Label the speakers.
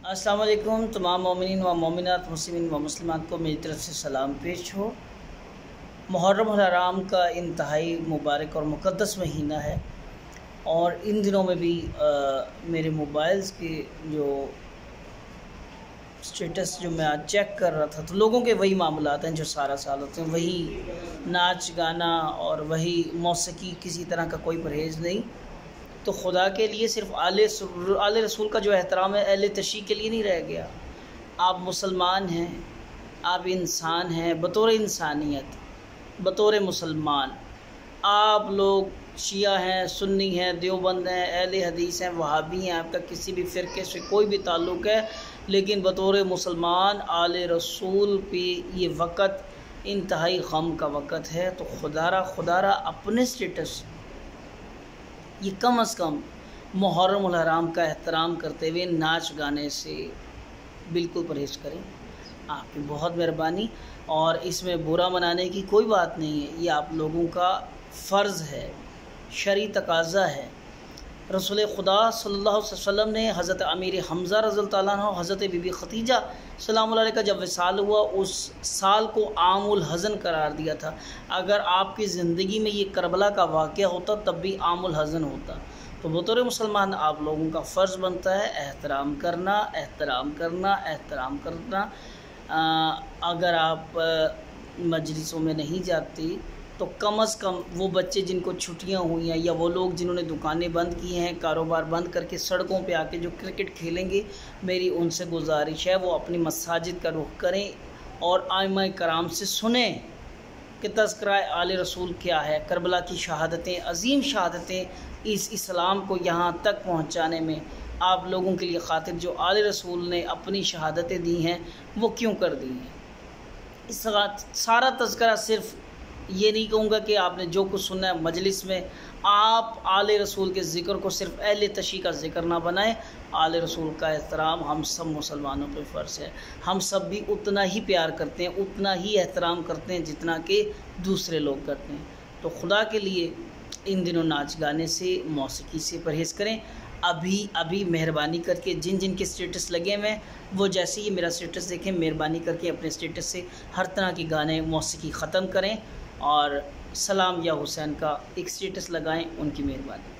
Speaker 1: अस्सलाम वालेकुम तमाम मोमिनीन व मोमिनात मुस्लिमीन व मुस्लिमात को मेरी तरफ़ से सलाम पेश हो। मुहर्रम अल हराम का इंतहाई मुबारक और मुक़द्दस महीना है और इन दिनों में भी मेरे मोबाइल्स के जो स्टेटस जो मैं आज चेक कर रहा था तो लोगों के वही मामलात हैं जो सारा साल होते हैं, वही नाच गाना और वही मौसीकी, किसी तरह का कोई परहेज़ नहीं। तो खुदा के लिए सिर्फ आले रसूल का जो एहतराम है अहले तशरीक़ के लिए नहीं रह गया। आप मुसलमान हैं, आप इंसान हैं, बतौर इंसानियत, बतौर मुसलमान आप लोग शिया हैं, सुन्नी हैं, देवबंद हैं, अहले हदीस हैं, वहाबी हैं, आपका किसी भी फ़िरके से कोई भी ताल्लुक़ है, लेकिन बतौर मुसलमान आले रसूल पे ये वक़्त इंतहाई गम का वक़्त है। तो खुदारा अपने स्टेटस ये कम अज़ कम मुहर्रम अल हराम का एहतराम करते हुए नाच गाने से बिल्कुल परहेज़ करें। आपकी बहुत मेहरबानी। और इसमें बुरा मनाने की कोई बात नहीं है, ये आप लोगों का फ़र्ज़ है, शरई तकाज़ा है। रसूल खुदा सल्लल्लाहु अलैहि वसल्लम ने हज़रत अमीर हमज़ा रज़ियल्लाहु ताला अन्हु, हज़रत बीबी खदीजा सलामुल्लाह अलैहा का जब विसाल हुआ उस साल को आमुल हज़न करार दिया था। अगर आपकी ज़िंदगी में ये करबला का वाक़या होता तब भी आमुल हज़न होता। तो बतौर मुसलमान आप लोगों का फ़र्ज़ बनता है एहतराम करना, एहतराम करना, एहतराम करना। अगर आप मजलिसों में नहीं जाते तो कम अज़ कम वो बच्चे जिनको छुट्टियां हुई हैं या वो लोग जिन्होंने दुकानें बंद की हैं, कारोबार बंद करके सड़कों पे आके जो क्रिकेट खेलेंगे, मेरी उनसे गुजारिश है वो अपनी मसाजिद का रुख करें और आइम्मा कराम से सुने कि तज़किरा आले रसूल क्या है। करबला की शहादतें, अज़ीम शहादतें, इस इस्लाम को यहाँ तक पहुँचाने में आप लोगों के लिए ख़ातिर जो आले रसूल ने अपनी शहादतें दी हैं वो क्यों कर दी हैं। इस सारा तज़किरा सिर्फ़ ये नहीं कहूँगा कि आपने जो कुछ सुना है मजलिस में, आप आले रसूल के ज़िक्र को सिर्फ़ अहले तशरीक़ का ज़िक्र ना बनाएं। आले रसूल का एहतराम हम सब मुसलमानों पे फ़र्ज़ है। हम सब भी उतना ही प्यार करते हैं, उतना ही एहतराम करते हैं जितना कि दूसरे लोग करते हैं। तो खुदा के लिए इन दिनों नाच गाने से, मौसीकी से परहेज़ करें। अभी मेहरबानी करके जिन के स्टेटस लगे हुए हैं वो जैसे ही मेरा स्टेटस देखें, मेहरबानी करके अपने स्टेटस से हर तरह के गाने, मौसीकी ख़त्म करें और सलाम या हुसैन का एक स्टेटस लगाएं। उनकी मेहरबानी।